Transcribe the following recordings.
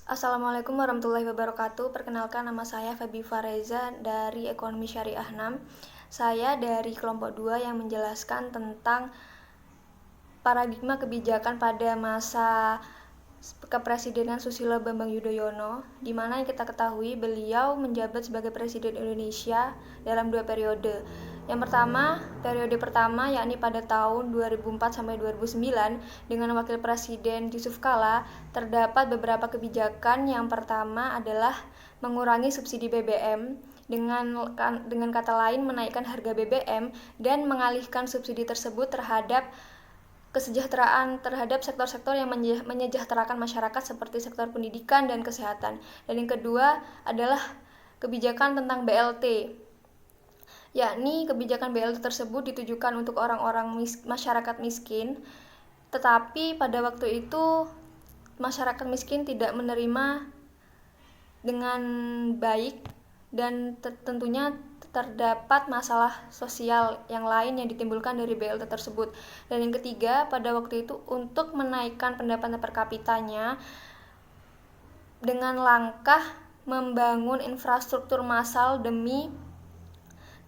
Assalamualaikum warahmatullahi wabarakatuh. Perkenalkan, nama saya Febi Fareza dari Ekonomi Syariah 6. Saya dari kelompok 2 yang menjelaskan tentang paradigma kebijakan pada masa Kepresidenan Susilo Bambang Yudhoyono, di mana yang kita ketahui beliau menjabat sebagai Presiden Indonesia dalam 2 periode. Yang pertama, periode pertama yakni pada tahun 2004 sampai 2009 dengan Wakil Presiden Yusuf Kala, terdapat beberapa kebijakan. Yang pertama adalah mengurangi subsidi BBM, dengan kata lain menaikkan harga BBM dan mengalihkan subsidi tersebut terhadap kesejahteraan terhadap sektor-sektor yang menyejahterakan masyarakat seperti sektor pendidikan dan kesehatan. Dan yang kedua adalah kebijakan tentang BLT, yakni kebijakan BLT tersebut ditujukan untuk orang-orang masyarakat miskin, tetapi pada waktu itu masyarakat miskin tidak menerima dengan baik dan tentunya terdapat masalah sosial yang lain yang ditimbulkan dari BLT tersebut. Dan yang ketiga, pada waktu itu untuk menaikkan pendapatan per kapitanya dengan langkah membangun infrastruktur massal demi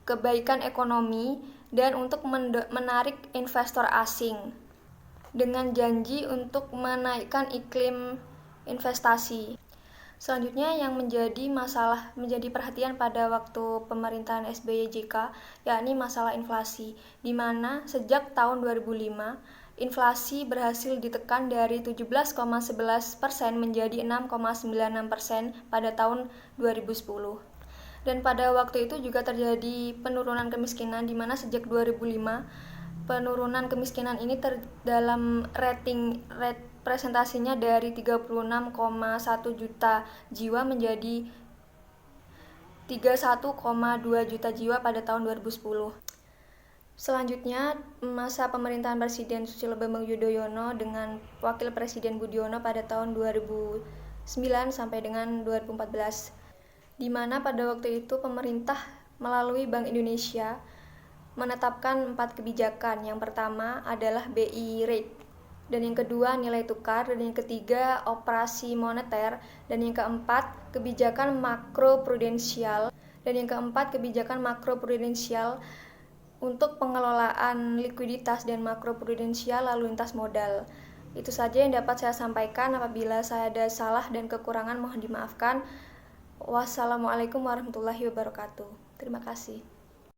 kebaikan ekonomi dan untuk menarik investor asing dengan janji untuk menaikkan iklim investasi. Selanjutnya yang menjadi perhatian pada waktu pemerintahan SBY JK yakni masalah inflasi, di mana sejak tahun 2005 inflasi berhasil ditekan dari 17,11% menjadi 6,96% pada tahun 2010. Dan pada waktu itu juga terjadi penurunan kemiskinan, di mana sejak 2005 penurunan kemiskinan ini dalam presentasinya dari 36,1 juta jiwa menjadi 31,2 juta jiwa pada tahun 2010. Selanjutnya, masa pemerintahan Presiden Susilo Bambang Yudhoyono dengan Wakil Presiden Budiono pada tahun 2009 sampai dengan 2014, di mana pada waktu itu pemerintah melalui Bank Indonesia menetapkan 4 kebijakan. Yang pertama adalah BI rate, dan yang kedua nilai tukar, dan yang ketiga operasi moneter, dan yang keempat kebijakan makroprudensial, untuk pengelolaan likuiditas dan makroprudensial lalu lintas modal. Itu saja yang dapat saya sampaikan. Apabila saya ada salah dan kekurangan mohon dimaafkan. Wassalamualaikum warahmatullahi wabarakatuh. Terima kasih.